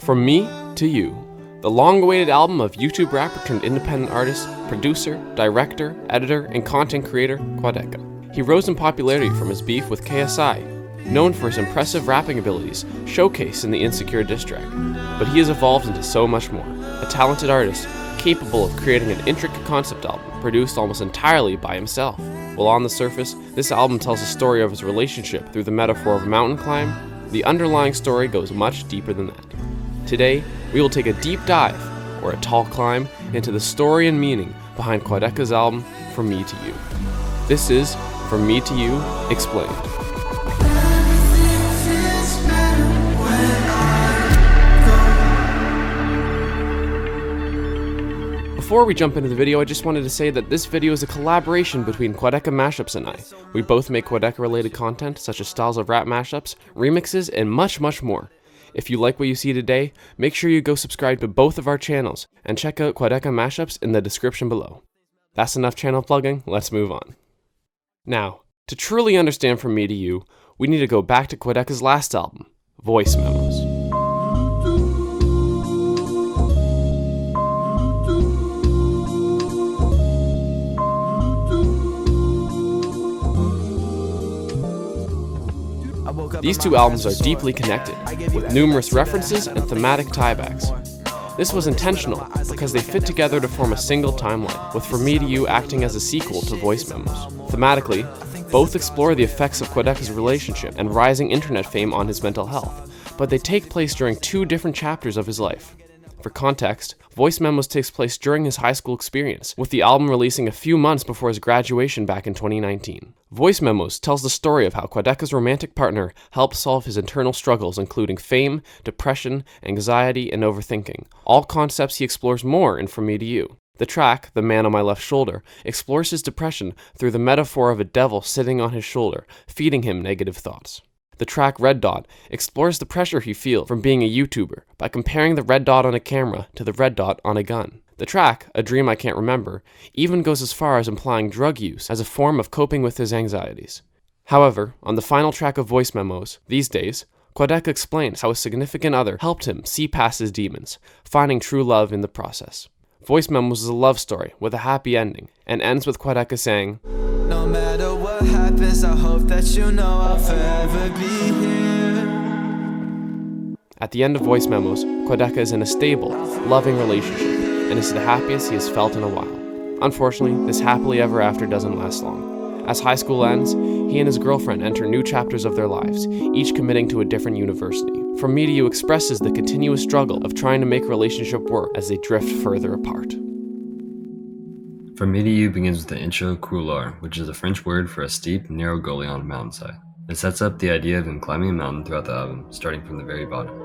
From Me to You, the long-awaited album of YouTube rapper turned independent artist, producer, director, editor, and content creator Quadeca. He rose in popularity from his beef with KSI, known for his impressive rapping abilities showcased in the Insecure diss track. But he has evolved into so much more, a talented artist capable of creating an intricate concept album produced almost entirely by himself. While on the surface, this album tells the story of his relationship through the metaphor of a mountain climb, the underlying story goes much deeper than that. Today, we will take a deep dive, or a tall climb, into the story and meaning behind Quadeca's album, From Me to You. This is From Me to You Explained. Before we jump into the video, I just wanted to say that this video is a collaboration between Quadeca Mashups and I. We both make Quadeca-related content, such as styles of rap mashups, remixes, and much, much more. If you like what you see today, make sure you go subscribe to both of our channels, and check out Quadeca Mashups in the description below. That's enough channel plugging, let's move on. Now, to truly understand From Me to You, we need to go back to Quadeca's last album, Voice Memos. These two albums are deeply connected, with numerous references and thematic tiebacks. This was intentional because they fit together to form a single timeline, with From Me to You acting as a sequel to Voice Memos. Thematically, both explore the effects of Quadeca's relationship and rising internet fame on his mental health, but they take place during two different chapters of his life. For context, Voice Memos takes place during his high school experience, with the album releasing a few months before his graduation back in 2019. Voice Memos tells the story of how Quadeca's romantic partner helped solve his internal struggles, including fame, depression, anxiety, and overthinking, all concepts he explores more in From Me to You. The track, The Man on My Left Shoulder, explores his depression through the metaphor of a devil sitting on his shoulder, feeding him negative thoughts. The track Red Dot explores the pressure he feels from being a YouTuber by comparing the red dot on a camera to the red dot on a gun. The track, A Dream I Can't Remember, even goes as far as implying drug use as a form of coping with his anxieties. However, on the final track of Voice Memos, These Days, Quadeca explains how a significant other helped him see past his demons, finding true love in the process. Voice Memos is a love story with a happy ending, and ends with Quadeca saying, "No matter what happens, I hope that you know I'll forever be here." At the end of Voice Memos, Quadeca is in a stable, loving relationship, and is the happiest he has felt in a while. Unfortunately, this happily ever after doesn't last long. As high school ends, he and his girlfriend enter new chapters of their lives, each committing to a different university. From Me to You expresses the continuous struggle of trying to make a relationship work as they drift further apart. From Me to You begins with the intro couloir, which is a French word for a steep, narrow gully on a mountainside. It sets up the idea of him climbing a mountain throughout the album, starting from the very bottom.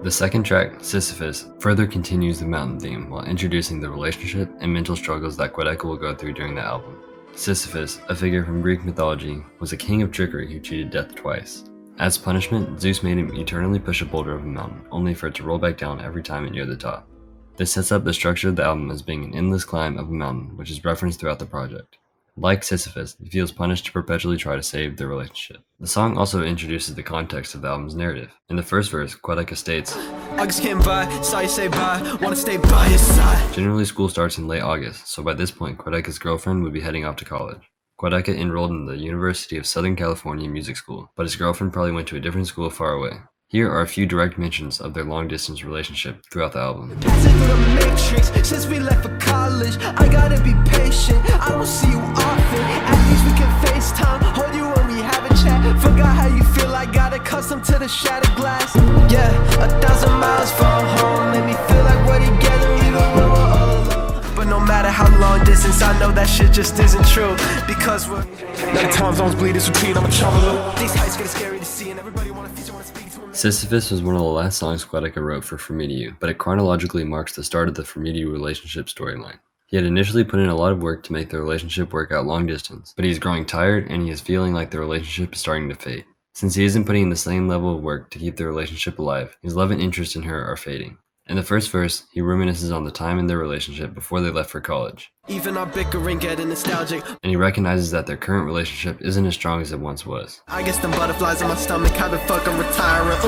The second track, Sisyphus, further continues the mountain theme while introducing the relationship and mental struggles that Quadeca will go through during the album. Sisyphus, a figure from Greek mythology, was a king of trickery who cheated death twice. As punishment, Zeus made him eternally push a boulder up a mountain, only for it to roll back down every time it neared the top. This sets up the structure of the album as being an endless climb up a mountain, which is referenced throughout the project. Like Sisyphus, he feels punished to perpetually try to save their relationship. The song also introduces the context of the album's narrative. In the first verse, Quadeca states, "August came by, saw you say bye, wanna stay by your side." Generally, school starts in late August, so by this point, Quadeca's girlfriend would be heading off to college. Quadeca enrolled in the University of Southern California Music School, but his girlfriend probably went to a different school far away. Here are a few direct mentions of their long-distance relationship throughout the album. Passing through the matrix, since we left for college, I gotta be patient, I don't see you often. At least we can FaceTime, hold you when we have a chat. Forgot how you feel, I got accustomed to the shattered glass. Yeah, 1,000 miles from home, made me feel like we're together even when we're all alone. But no matter how long distance, I know that shit just isn't true. Because we're Let the time zones bleed, it's routine, I'm a traveler. these heights get scary to see, and everybody wanna feature, wanna speak to 'em. Sisyphus was one of the last songs Quadeca wrote for From Me to You, but it chronologically marks the start of the From Me to You relationship storyline. He had initially put in a lot of work to make the relationship work out long distance, but he's growing tired and he is feeling like the relationship is starting to fade. Since he isn't putting in the same level of work to keep the relationship alive, his love and interest in her are fading. In the first verse, he reminisces on the time in their relationship before they left for college. Even our bickering getting nostalgic. And he recognizes that their current relationship isn't as strong as it once was. I guess them butterflies in my stomach, how the fuck I'm retiring.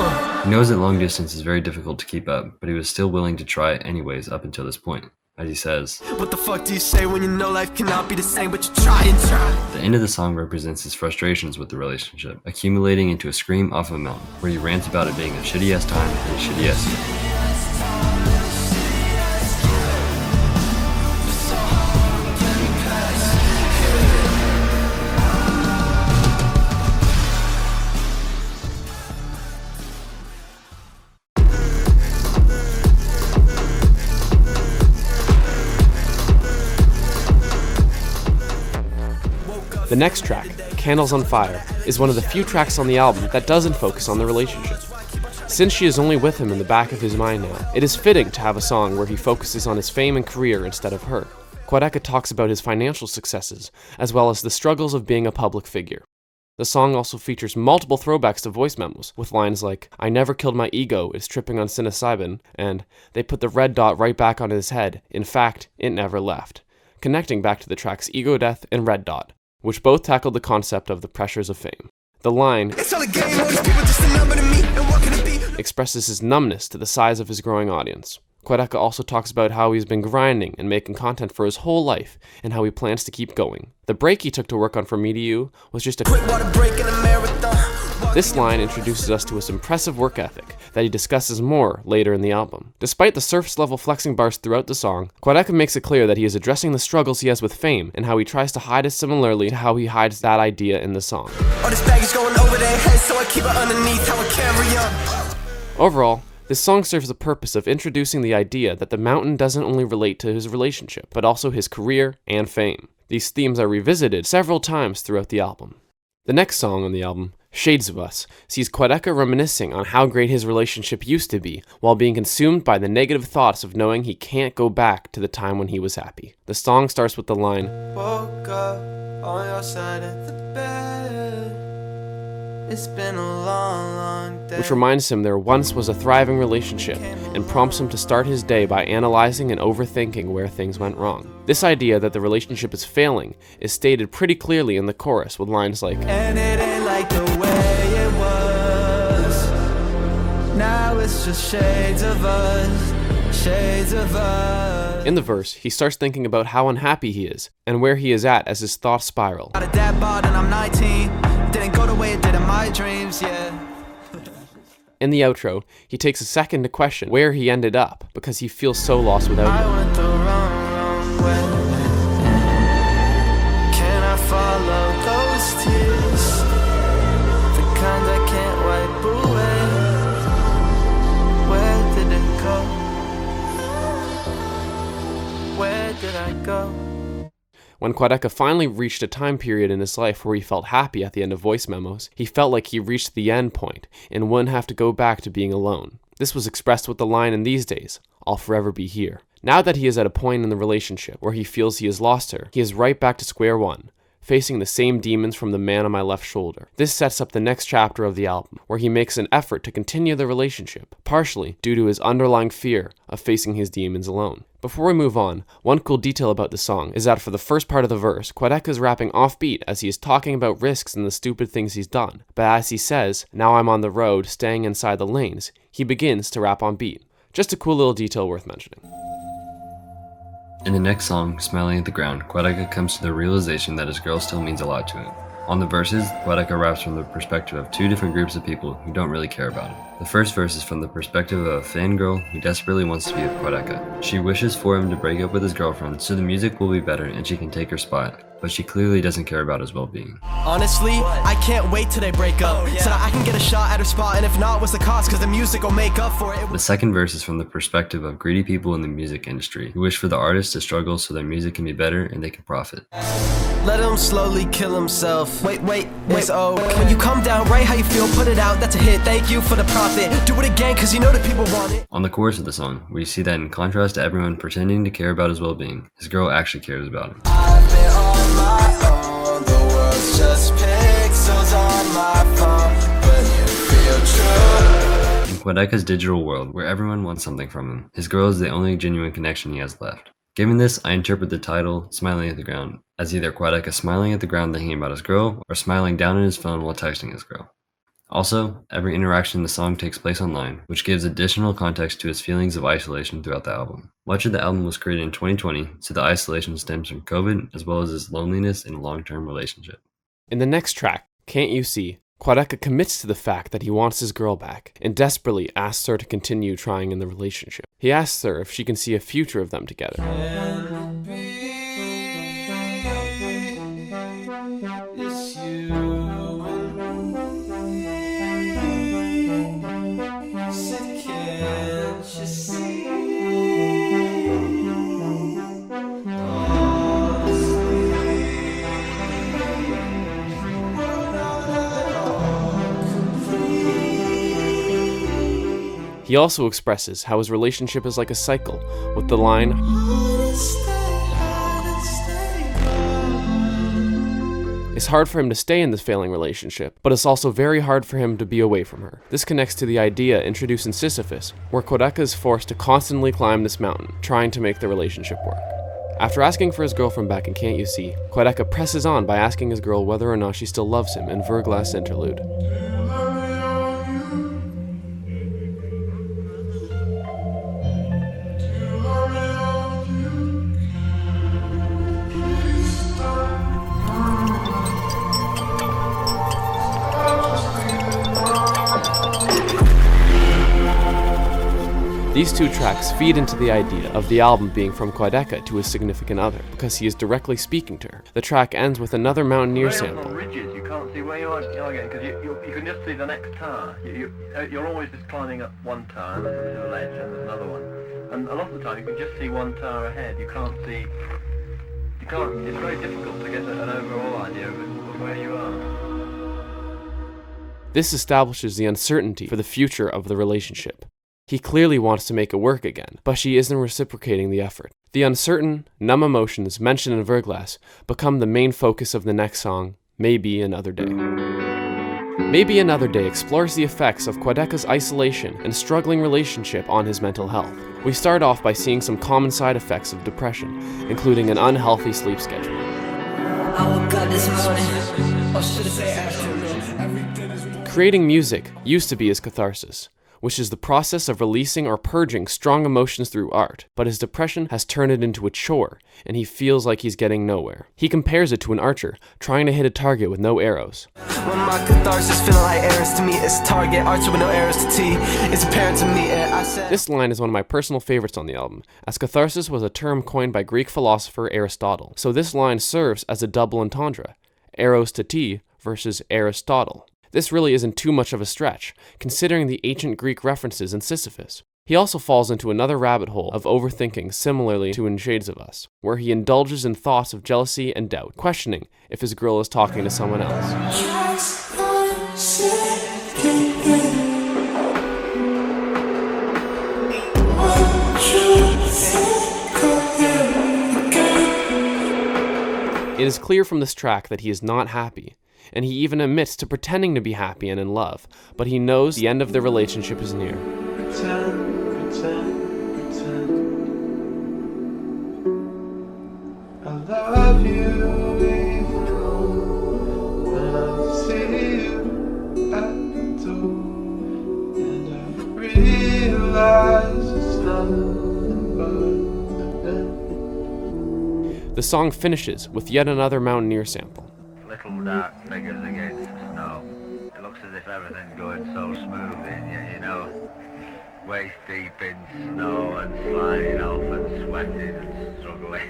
He knows that long distance is very difficult to keep up, but he was still willing to try it anyways up until this point. As he says, What the fuck do you say when you know life cannot be the same, but you try and try? the end of the song represents his frustrations with the relationship, accumulating into a scream off of a mountain, where he rants about it being a shitty-ass time and a shitty-ass year. The next track, Candles on Fire, is one of the few tracks on the album that doesn't focus on the relationship. Since she is only with him in the back of his mind now, it is fitting to have a song where he focuses on his fame and career instead of her. Quadeca talks about his financial successes, as well as the struggles of being a public figure. The song also features multiple throwbacks to voice memos, with lines like, "I never killed my ego, it's tripping on psilocybin," and "They put the red dot right back on his head, in fact, it never left," connecting back to the tracks Ego Death and Red Dot, which both tackled the concept of the pressures of fame. The line It's all a game, all these people just a number to me, and what can it be? expresses his numbness to the size of his growing audience. Quadeca also talks about how he's been grinding and making content for his whole life, and how he plans to keep going. The break he took to work on For Me to You was just a Quick water break in a marathon. This line introduces us to his impressive work ethic that he discusses more later in the album. Despite the surface level flexing bars throughout the song, Quadeca makes it clear that he is addressing the struggles he has with fame and how he tries to hide it similarly to how he hides that idea in the song. All this baggage going over their heads, so I keep it underneath how I carry on. Overall, this song serves the purpose of introducing the idea that the mountain doesn't only relate to his relationship, but also his career and fame. These themes are revisited several times throughout the album. The next song on the album, Shades of Us, sees Quadeca reminiscing on how great his relationship used to be, while being consumed by the negative thoughts of knowing he can't go back to the time when he was happy. The song starts with the line, Woke up on your side of the bed. It's been a long, long day. which reminds him there once was a thriving relationship, and prompts him to start his day by analyzing and overthinking where things went wrong. This idea that the relationship is failing is stated pretty clearly in the chorus with lines like, And it ain't like the way it was. Now it's just shades of us, shades of us. in the verse, he starts thinking about how unhappy he is, and where he is at as his thoughts spiral. Got a dad bod and I'm 19. Didn't go the way it did in my dreams, yeah. In the outro, he takes a second to question where he ended up, because he feels so lost without I her. went the wrong way. Can I follow those tears? The kind I can't wipe away. Where did it go? Where did I go? When Quadeca finally reached a time period in his life where he felt happy at the end of voice memos, he felt like he reached the end point and wouldn't have to go back to being alone. This was expressed with the line in these days, "I'll forever be here." Now that he is at a point in the relationship where he feels he has lost her, he is right back to square one, facing the same demons from the man on my left shoulder. This sets up the next chapter of the album, where he makes an effort to continue the relationship, partially due to his underlying fear of facing his demons alone. Before we move on, one cool detail about the song is that for the first part of the verse, Quadeca is rapping offbeat as he is talking about risks and the stupid things he's done. But as he says, "Now I'm on the road, staying inside the lanes," he begins to rap on beat. Just a cool little detail worth mentioning. In the next song, Smiling at the Ground, Quadeca comes to the realization that his girl still means a lot to him. On the verses, Quadeca raps from the perspective of two different groups of people who don't really care about him. The first verse is from the perspective of a fangirl who desperately wants to be with Quadeca. She wishes for him to break up with his girlfriend so the music will be better and she can take her spot, but she clearly doesn't care about his well-being. Honestly, I can't wait till they break up, so that I can get a shot at her spot, and if not, what's the cost? Cause the music will make up for it. The second verse is from the perspective of greedy people in the music industry who wish for the artist to struggle so their music can be better and they can profit. Let him slowly kill himself. Wait, it's okay. When you come down, write how you feel, put it out, that's a hit. Thank you for the profit. Do it again, cause you know that people want it. On the chorus of the song, we see that in contrast to everyone pretending to care about his well-being, his girl actually cares about him. I've been on my own, the world's just pixels on my phone, but you feel true. In Quadeca's digital world, where everyone wants something from him, his girl is the only genuine connection he has left. Given this, I interpret the title, Smiling at the Ground, as either Quadeca smiling at the ground thinking about his girl, or smiling down at his phone while texting his girl. Also, every interaction in the song takes place online, which gives additional context to his feelings of isolation throughout the album. Much of the album was created in 2020, so the isolation stems from COVID as well as his loneliness in a long-term relationship. In the next track, Can't You See, Quadeca commits to the fact that he wants his girl back and desperately asks her to continue trying in the relationship. He asks her if she can see a future of them together. He also expresses how his relationship is like a cycle, with the line, "It's hard for him to stay in this failing relationship, but it's also very hard for him to be away from her." This connects to the idea introduced in Sisyphus, where Quadeca is forced to constantly climb this mountain, trying to make the relationship work. After asking for his girlfriend back in Can't You See, Quadeca presses on by asking his girl whether or not she still loves him in Verglas Interlude. These two tracks feed into the idea of the album being from Quadeca to his significant other, because he is directly speaking to her. The track ends with another Mountaineer sample. Ridges, you can't see where you are getting, because you can just see the next tower. You're always just climbing up one tower, and there's a ledge, and there's another one. And a lot of the time you can just see one tower ahead. It's very difficult to get an overall idea of where you are. This establishes the uncertainty for the future of the relationship. He clearly wants to make it work again, but she isn't reciprocating the effort. The uncertain, numb emotions mentioned in Verglas become the main focus of the next song, Maybe Another Day. Maybe Another Day explores the effects of Quadeca's isolation and struggling relationship on his mental health. We start off by seeing some common side effects of depression, including an unhealthy sleep schedule. Creating music used to be his catharsis, which is the process of releasing or purging strong emotions through art, but his depression has turned it into a chore, and he feels like he's getting nowhere. He compares it to an archer trying to hit a target with no arrows. When my catharsis feeling like arrows to me, it's target, archer with no arrows to T. It's apparent to me, and I said... This line is one of my personal favorites on the album, as catharsis was a term coined by Greek philosopher Aristotle, so this line serves as a double entendre, arrows to T versus Aristotle. This really isn't too much of a stretch, considering the ancient Greek references in Sisyphus. He also falls into another rabbit hole of overthinking similarly to In Shades of Us, where he indulges in thoughts of jealousy and doubt, questioning if his girl is talking to someone else. It is clear from this track that he is not happy, and he even admits to pretending to be happy and in love, but he knows the end of the relationship is near. Pretend. I love you even when I see you at the door, and I realize it's nothing but an end. The song finishes with yet another Mountaineer sample. Little dark figures against the snow. It looks as if everything's going so smoothly, and you know, waist deep in snow and sliding off and sweating and struggling.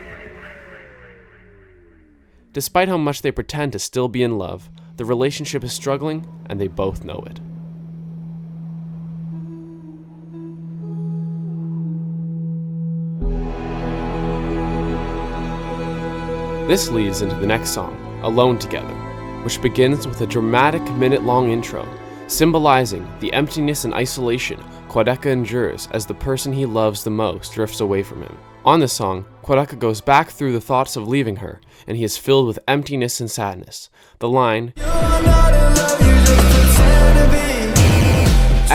Despite how much they pretend to still be in love, the relationship is struggling, and they both know it. This leads into the next song, Alone Together, which begins with a dramatic minute-long intro, symbolizing the emptiness and isolation Quadeca endures as the person he loves the most drifts away from him. On this song, Quadeca goes back through the thoughts of leaving her, and he is filled with emptiness and sadness. The line,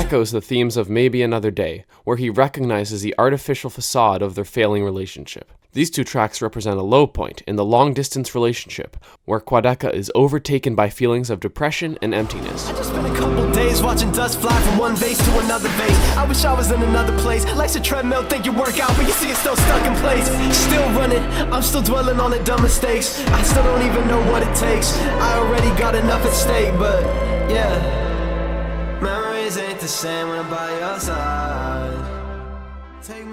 echoes the themes of Maybe Another Day, where he recognizes the artificial facade of their failing relationship. These two tracks represent a low point in the long-distance relationship, where Quadeca is overtaken by feelings of depression and emptiness. I just spent a couple days watching dust fly from one vase to another vase. I wish I was in another place. Life's a treadmill, think you work out, but you see it's still stuck in place. Still running, I'm still dwelling on the dumb mistakes. I still don't even know what it takes. I already got enough at stake, but yeah. Memories ain't the same when I'm by your side.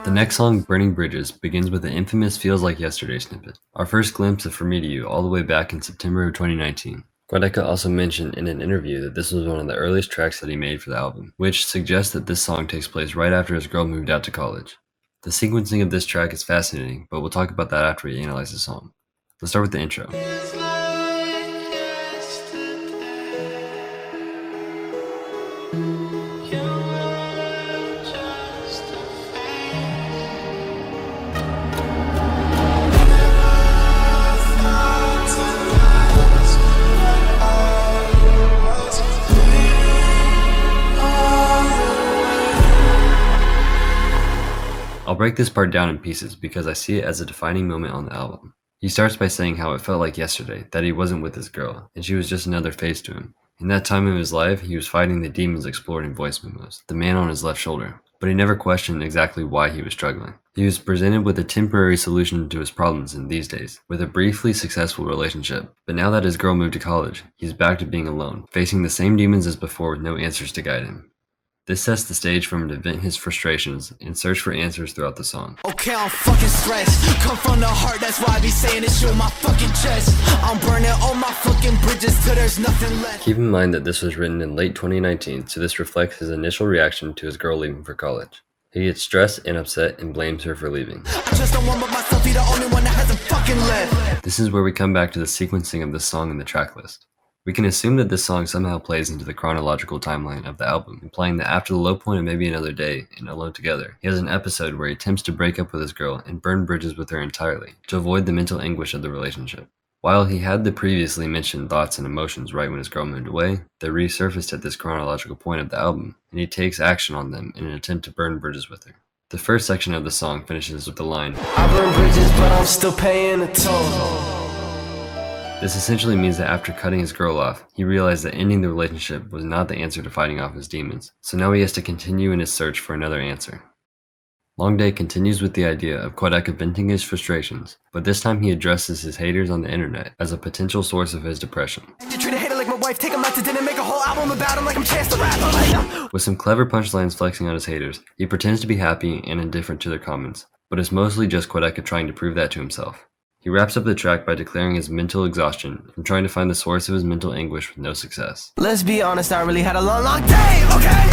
The next song, Burning Bridges, begins with the infamous Feels Like Yesterday snippet, our first glimpse of For Me to You all the way back in September of 2019. Quadeca also mentioned in an interview that this was one of the earliest tracks that he made for the album, which suggests that this song takes place right after his girl moved out to college. The sequencing of this track is fascinating, but we'll talk about that after we analyze the song. Let's start with the intro. I'll break this part down in pieces because I see it as a defining moment on the album. He starts by saying how it felt like yesterday, that he wasn't with his girl, and she was just another face to him. In that time of his life, he was fighting the demons explored in voice memos, the man on his left shoulder, but he never questioned exactly why he was struggling. He was presented with a temporary solution to his problems in these days, with a briefly successful relationship. But now that his girl moved to college, he's back to being alone, facing the same demons as before with no answers to guide him. This sets the stage for him to vent his frustrations and search for answers throughout the song. Okay, I'm fucking stressed. Come from the heart, that's why I be saying this shit with my fucking chest. I'm burning all my fucking bridges till there's nothing left. Keep in mind that this was written in late 2019, so this reflects his initial reaction to his girl leaving for college. He gets stressed and upset and blames her for leaving. I just don't want but myself, be the only one that hasn't fucking left. This is where we come back to the sequencing of this song in the track list. We can assume that this song somehow plays into the chronological timeline of the album, implying that after the low point of Maybe Another Day and Alone Together, he has an episode where he attempts to break up with his girl and burn bridges with her entirely, to avoid the mental anguish of the relationship. While he had the previously mentioned thoughts and emotions right when his girl moved away, they resurfaced at this chronological point of the album, and he takes action on them in an attempt to burn bridges with her. The first section of the song finishes with the line, I burn bridges, but I'm still paying a toll. This essentially means that after cutting his girl off, he realized that ending the relationship was not the answer to fighting off his demons, so now he has to continue in his search for another answer. Long Day continues with the idea of Quadeca venting his frustrations, but this time he addresses his haters on the internet as a potential source of his depression. You treat a hater like my wife, take him out to dinner, make a whole album about him like I'm Chance the Rapper. With some clever punchlines flexing on his haters, he pretends to be happy and indifferent to their comments, but it's mostly just Quadeca trying to prove that to himself. He wraps up the track by declaring his mental exhaustion from trying to find the source of his mental anguish with no success. Let's be honest, I really had a long day, okay?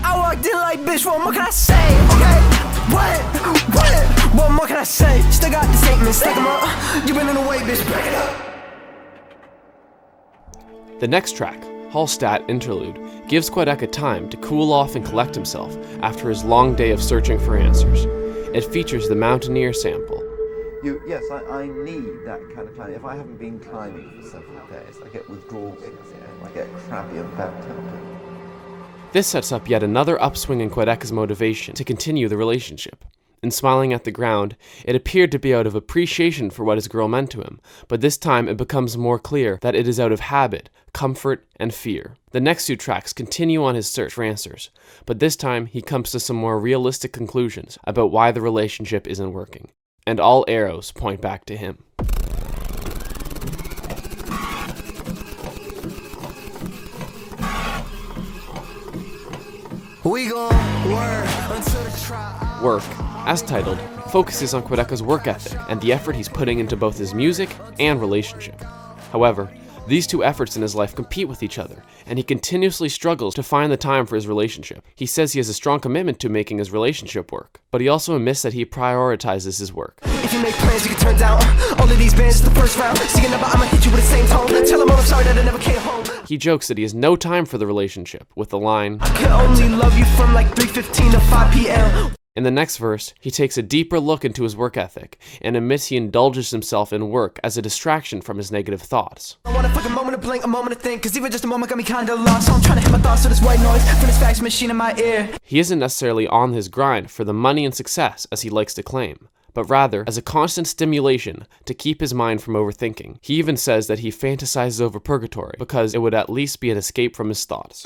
I walked in like, bitch, what more can I say, okay? What more can I say? Still got the statements, stack them up. You been in the way, bitch, break it up. The next track, Hallstatt Interlude, gives Quadeca time to cool off and collect himself after his long day of searching for answers. It features the Mountaineer sample. Yes, I need that kind of climbing. If I haven't been climbing for several days, I get withdrawal symptoms, I get crabby and bad-tempered. This sets up yet another upswing in Quadeca's motivation to continue the relationship. In Smiling at the Ground, it appeared to be out of appreciation for what his girl meant to him, but this time it becomes more clear that it is out of habit, comfort, and fear. The next two tracks continue on his search for answers, but this time he comes to some more realistic conclusions about why the relationship isn't working. And all arrows point back to him. Work, as titled, focuses on Quadeca's work ethic and the effort he's putting into both his music and relationship. However, these two efforts in his life compete with each other, and he continuously struggles to find the time for his relationship. He says he has a strong commitment to making his relationship work, but he also admits that he prioritizes his work. If you make plans, you can turn down all of these bands the first round. Singing about I'ma hit you with the same tone. Tell him I'm sorry that I never came home. He jokes that he has no time for the relationship, with the line, I can only love you from like 3:15 to 5 p.m. In the next verse, he takes a deeper look into his work ethic and admits he indulges himself in work as a distraction from his negative thoughts. I want a fucking moment to blink, a moment to think, cause even just a moment got me kinda lost. So I'm trying to hit my thoughts to this white noise from this fax machine in my ear. He isn't necessarily on his grind for the money and success as he likes to claim, but rather as a constant stimulation to keep his mind from overthinking. He even says that he fantasizes over purgatory because it would at least be an escape from his thoughts.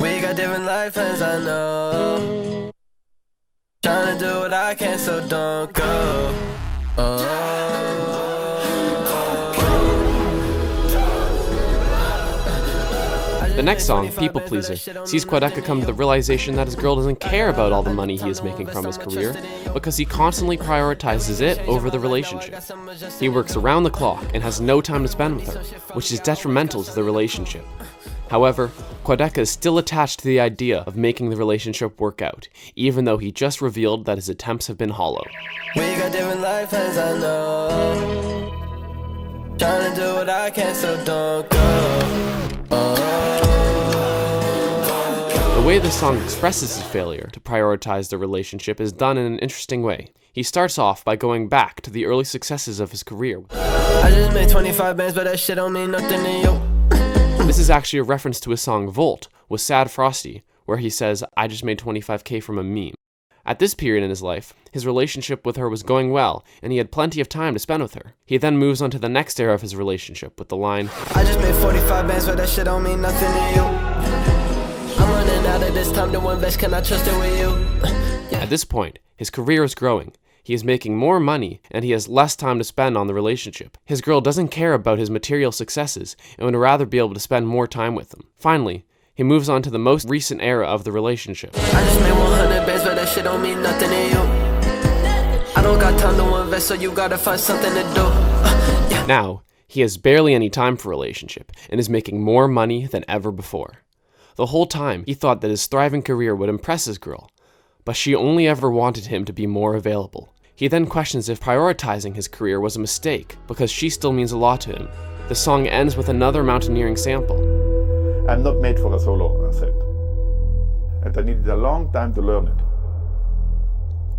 We got different life plans, I know. Trying to do what I can, so don't go. The next song, People Pleaser, sees Quadeca come to the realization that his girl doesn't care about all the money he is making from his career because he constantly prioritizes it over the relationship. He works around the clock and has no time to spend with her, which is detrimental to the relationship. However, Quadeca is still attached to the idea of making the relationship work out, even though he just revealed that his attempts have been hollow. We got different life plans, I know. Trying to do what I can, so don't go. The way this song expresses his failure to prioritize the relationship is done in an interesting way. He starts off by going back to the early successes of his career. I just made 25 bands, but that shit don't mean nothing to you. This is actually a reference to his song Volt with Sad Frosty, where he says, "I just made 25K from a meme." At this period in his life, his relationship with her was going well, and he had plenty of time to spend with her. He then moves on to the next era of his relationship with the line, I just made 45 bands, but that shit don't mean nothing to you. I'm running out of this time to invest, can I trust it with you? At this point, his career is growing. He is making more money, and he has less time to spend on the relationship. His girl doesn't care about his material successes and would rather be able to spend more time with him. Finally, he moves on to the most recent era of the relationship. I just made 100 bands, but that shit don't mean nothing to you. I don't got time to invest, so you gotta find something to do. Now, he has barely any time for a relationship and is making more money than ever before. The whole time, he thought that his thriving career would impress his girl, but she only ever wanted him to be more available. He then questions if prioritizing his career was a mistake, because she still means a lot to him. The song ends with another mountaineering sample. I'm not made for a solo, I said. And I needed a long time to learn it.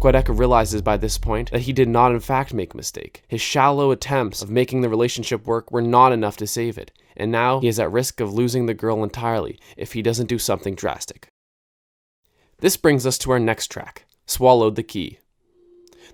Quadeca realizes by this point that he did not in fact make a mistake. His shallow attempts of making the relationship work were not enough to save it, and now he is at risk of losing the girl entirely if he doesn't do something drastic. This brings us to our next track, Swallowed the Key.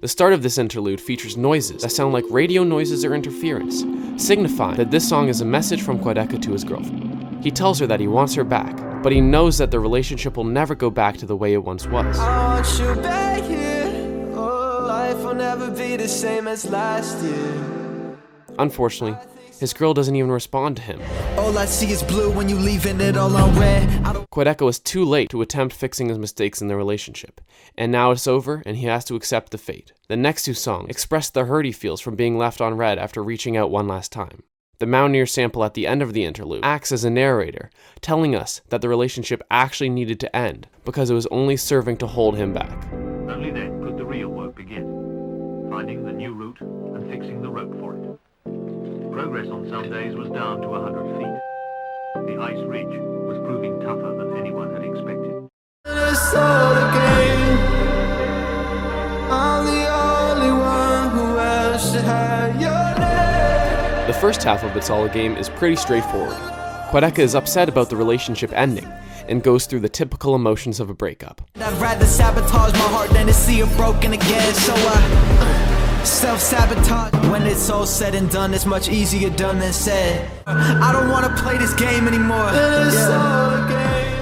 The start of this interlude features noises that sound like radio noises or interference, signifying that this song is a message from Quadeca to his girlfriend. He tells her that he wants her back, but he knows that the relationship will never go back to the way it once was. I want you back here. Oh, life will never be the same as last year. Unfortunately, his girl doesn't even respond to him. All I see is blue when you leaving it all on red. Quadeca was too late to attempt fixing his mistakes in the relationship, and now it's over and he has to accept the fate. The next two songs express the hurt he feels from being left on red after reaching out one last time. The Mountaineer sample at the end of the interlude acts as a narrator, telling us that the relationship actually needed to end because it was only serving to hold him back. Only then could the real work begin, finding the new route and fixing the rope for it. Progress on some days was down to 100 feet. The ice ridge was proving tougher than anyone had expected. I'm the only one who else should have your name. The first half of It's All a Game is pretty straightforward. Quadeca is upset about the relationship ending and goes through the typical emotions of a breakup. I'd rather sabotage my heart than to see it broken again, so I self-sabotage. When it's all said and done, it's much easier done than said. I don't want to play this game anymore.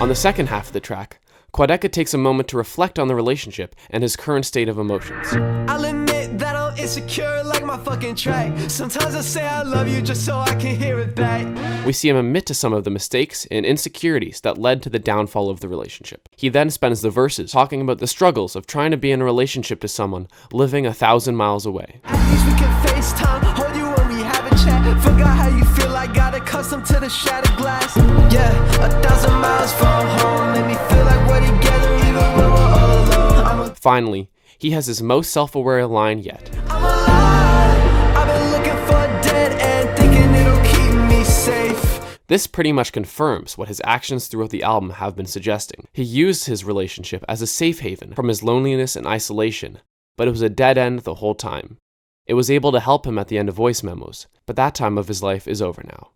On the second half of the track, Quadeca takes a moment to reflect on the relationship and his current state of emotions. I'll admit that I'm insecure like my fucking track. Sometimes I say I love you just so I can hear it back. We see him admit to some of the mistakes and insecurities that led to the downfall of the relationship. He then spends the verses talking about the struggles of trying to be in a relationship to someone living 1,000 miles away. At least we can FaceTime, hold you when we have a chat. Forgot how you feel, I got accustomed to the shattered glass. Yeah, 1,000 miles from home, made me feel like we're together even when we're all alone. Finally, he has his most self-aware line yet. I'm alive, I've been looking for a dead end, thinking it'll keep me safe. This pretty much confirms what his actions throughout the album have been suggesting. He used his relationship as a safe haven from his loneliness and isolation, but it was a dead end the whole time. It was able to help him at the end of Voice Memos, but that time of his life is over now.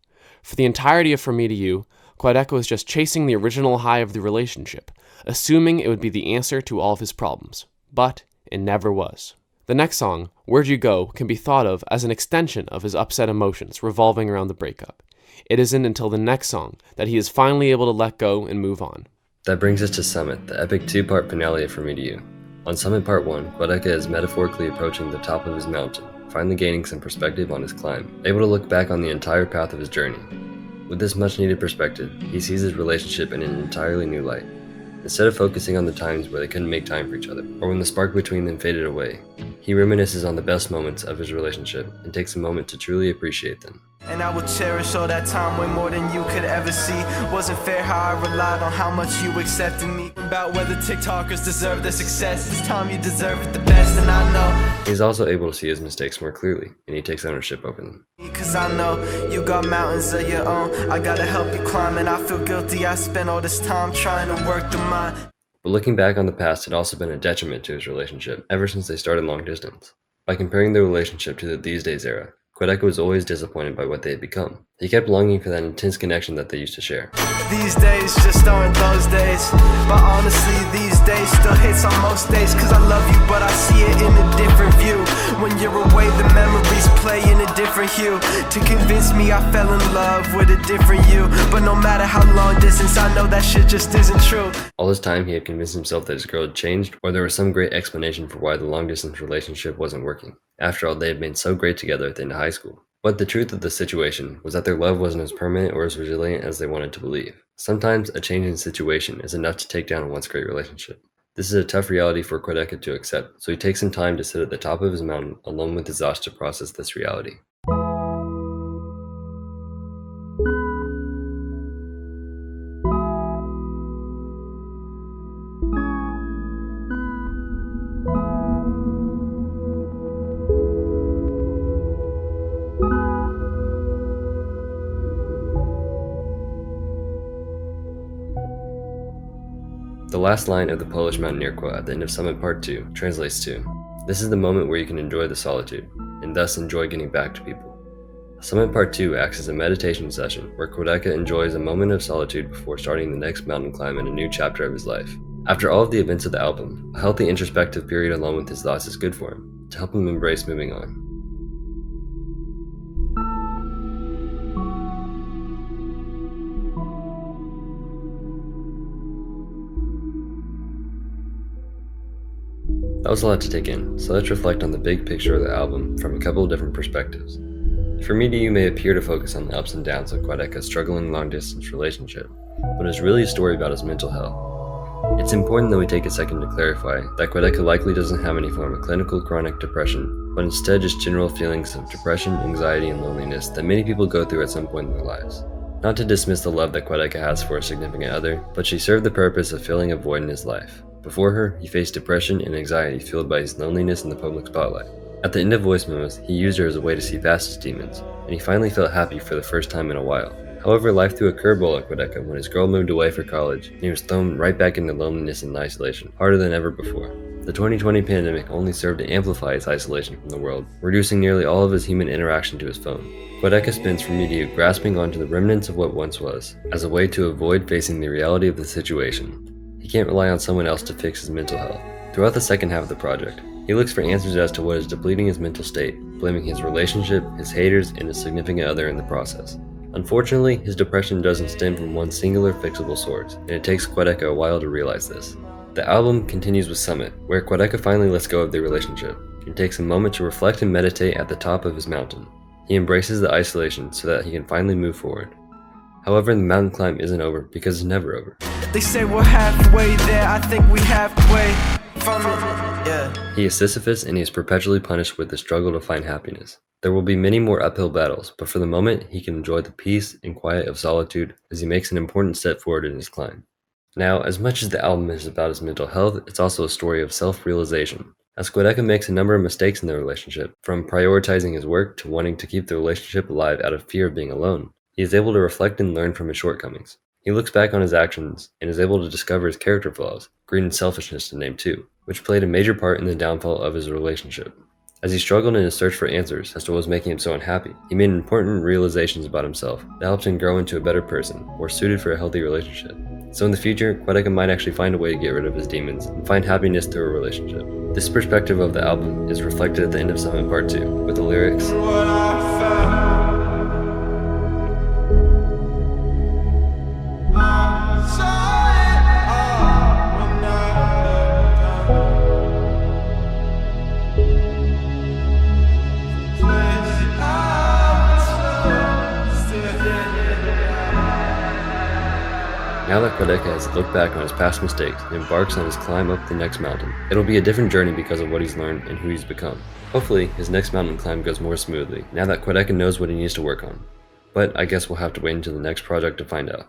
For the entirety of From Me to You, Quadeca was just chasing the original high of the relationship, assuming it would be the answer to all of his problems. But it never was. The next song, Where'd You Go, can be thought of as an extension of his upset emotions revolving around the breakup. It isn't until the next song that he is finally able to let go and move on. That brings us to Summit, the epic two-part finale of From Me to You. On Summit Part 1, Quadeca is metaphorically approaching the top of his mountain, finally gaining some perspective on his climb, able to look back on the entire path of his journey. With this much-needed perspective, he sees his relationship in an entirely new light. Instead of focusing on the times where they couldn't make time for each other, or when the spark between them faded away, he reminisces on the best moments of his relationship and takes a moment to truly appreciate them. And I will cherish all that time way more than you could ever see. Wasn't fair how I relied on how much you accepted me. About whether TikTokers deserve their success. This time you deserve it the best, and I know. He's also able to see his mistakes more clearly, and he takes ownership over them. Cause I know you got mountains of your own. I gotta help you climb, and I feel guilty. I spent all this time trying to work through mine. But looking back on the past had also been a detriment to his relationship ever since they started long distance. By comparing their relationship to the These Days era, Quadeca was always disappointed by what they had become. He kept longing for that intense connection that they used to share. These days just aren't those days. But honestly, these days still hits on most days. Cause I love you, but I see it in a different view. When you're away, the memories play in a different hue. To convince me I fell in love with a different you. But no matter how long distance, I know that shit just isn't true. All this time, he had convinced himself that his girl had changed, or there was some great explanation for why the long-distance relationship wasn't working. After all, they had been so great together at the end of high school. But the truth of the situation was that their love wasn't as permanent or as resilient as they wanted to believe. Sometimes a change in situation is enough to take down a once great relationship. This is a tough reality for Quadeca to accept, so he takes some time to sit at the top of his mountain alone with his thoughts to process this reality. The last line of the Polish mountaineer quote at the end of Summit Part 2 translates to, "This is the moment where you can enjoy the solitude, and thus enjoy getting back to people." Summit Part 2 acts as a meditation session where Quadeca enjoys a moment of solitude before starting the next mountain climb in a new chapter of his life. After all of the events of the album, a healthy introspective period alone with his thoughts is good for him, to help him embrace moving on. That was a lot to take in, so let's reflect on the big picture of the album from a couple of different perspectives. For Me to You may appear to focus on the ups and downs of Quadeca's struggling long-distance relationship, but it's really a story about his mental health. It's important that we take a second to clarify that Quadeca likely doesn't have any form of clinical chronic depression, but instead just general feelings of depression, anxiety, and loneliness that many people go through at some point in their lives. Not to dismiss the love that Quadeca has for a significant other, but she served the purpose of filling a void in his life. Before her, he faced depression and anxiety fueled by his loneliness in the public spotlight. At the end of Voice Memos, he used her as a way to see past his demons, and he finally felt happy for the first time in a while. However, life threw a curveball at Quadeca when his girl moved away for college, and he was thrown right back into loneliness and isolation, harder than ever before. The 2020 pandemic only served to amplify his isolation from the world, reducing nearly all of his human interaction to his phone. Quadeca spends From Me to You grasping onto the remnants of what once was, as a way to avoid facing the reality of the situation. He can't rely on someone else to fix his mental health. Throughout the second half of the project, he looks for answers as to what is depleting his mental state, blaming his relationship, his haters, and his significant other in the process. Unfortunately, his depression doesn't stem from one singular fixable source, and it takes Quadeca a while to realize this. The album continues with Summit, where Quadeca finally lets go of their relationship, and takes a moment to reflect and meditate at the top of his mountain. He embraces the isolation so that he can finally move forward. However, the mountain climb isn't over because it's never over. They say we're halfway there, I think we halfway from it, yeah. He is Sisyphus and he is perpetually punished with the struggle to find happiness. There will be many more uphill battles, but for the moment, he can enjoy the peace and quiet of solitude as he makes an important step forward in his climb. Now, as much as the album is about his mental health, it's also a story of self-realization. As Quadeca makes a number of mistakes in their relationship, from prioritizing his work to wanting to keep the relationship alive out of fear of being alone, He is able to reflect and learn from his shortcomings. He looks back on his actions and is able to discover his character flaws, greed and selfishness to name two, which played a major part in the downfall of his relationship. As he struggled in his search for answers as to what was making him so unhappy, he made important realizations about himself that helped him grow into a better person, more suited for a healthy relationship. So in the future, Quadeca might actually find a way to get rid of his demons and find happiness through a relationship. This perspective of the album is reflected at the end of Summit Part 2, with the lyrics, Now that Quadeca has looked back on his past mistakes and embarks on his climb up the next mountain, it'll be a different journey because of what he's learned and who he's become. Hopefully, his next mountain climb goes more smoothly, now that Quadeca knows what he needs to work on. But I guess we'll have to wait until the next project to find out.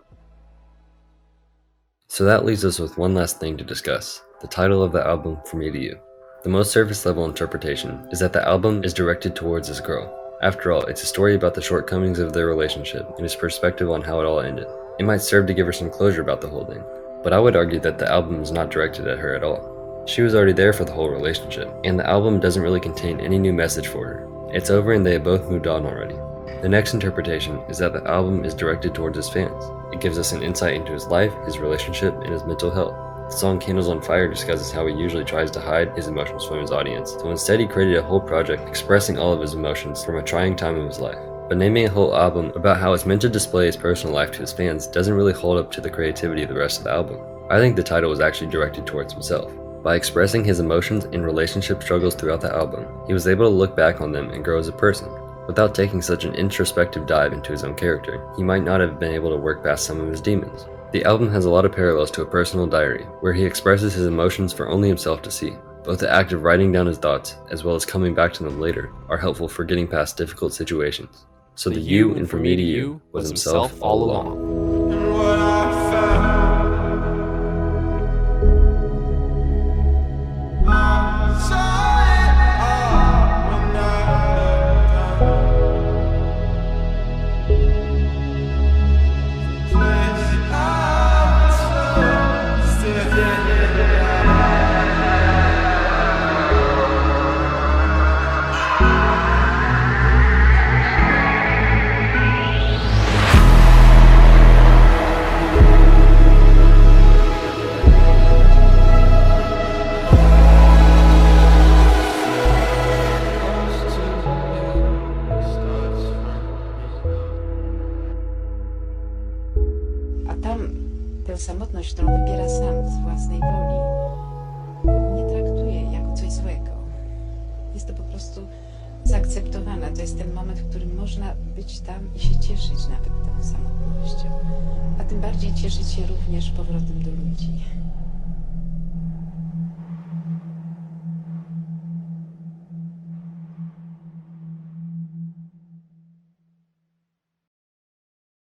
So that leaves us with one last thing to discuss, the title of the album, From Me to You. The most surface level interpretation is that the album is directed towards this girl. After all, it's a story about the shortcomings of their relationship and his perspective on how it all ended. It might serve to give her some closure about the whole thing, but I would argue that the album is not directed at her at all. She was already there for the whole relationship, and the album doesn't really contain any new message for her. It's over and they have both moved on already. The next interpretation is that the album is directed towards his fans. It gives us an insight into his life, his relationship, and his mental health. The song Candles on Fire discusses how he usually tries to hide his emotions from his audience, so instead he created a whole project expressing all of his emotions from a trying time of his life. But naming a whole album about how it's meant to display his personal life to his fans doesn't really hold up to the creativity of the rest of the album. I think the title was actually directed towards himself. By expressing his emotions and relationship struggles throughout the album, he was able to look back on them and grow as a person. Without taking such an introspective dive into his own character, he might not have been able to work past some of his demons. The album has a lot of parallels to a personal diary, where he expresses his emotions for only himself to see. Both the act of writing down his thoughts, as well as coming back to them later, are helpful for getting past difficult situations. So the you in From Me to You was himself all along. Tę samotność, którą wybiera sam z własnej woli, nie traktuje jako coś złego. Jest to po prostu zaakceptowane. To jest ten moment, w którym można być tam i się cieszyć nawet tą samotnością. A tym bardziej cieszyć się również powrotem do ludzi.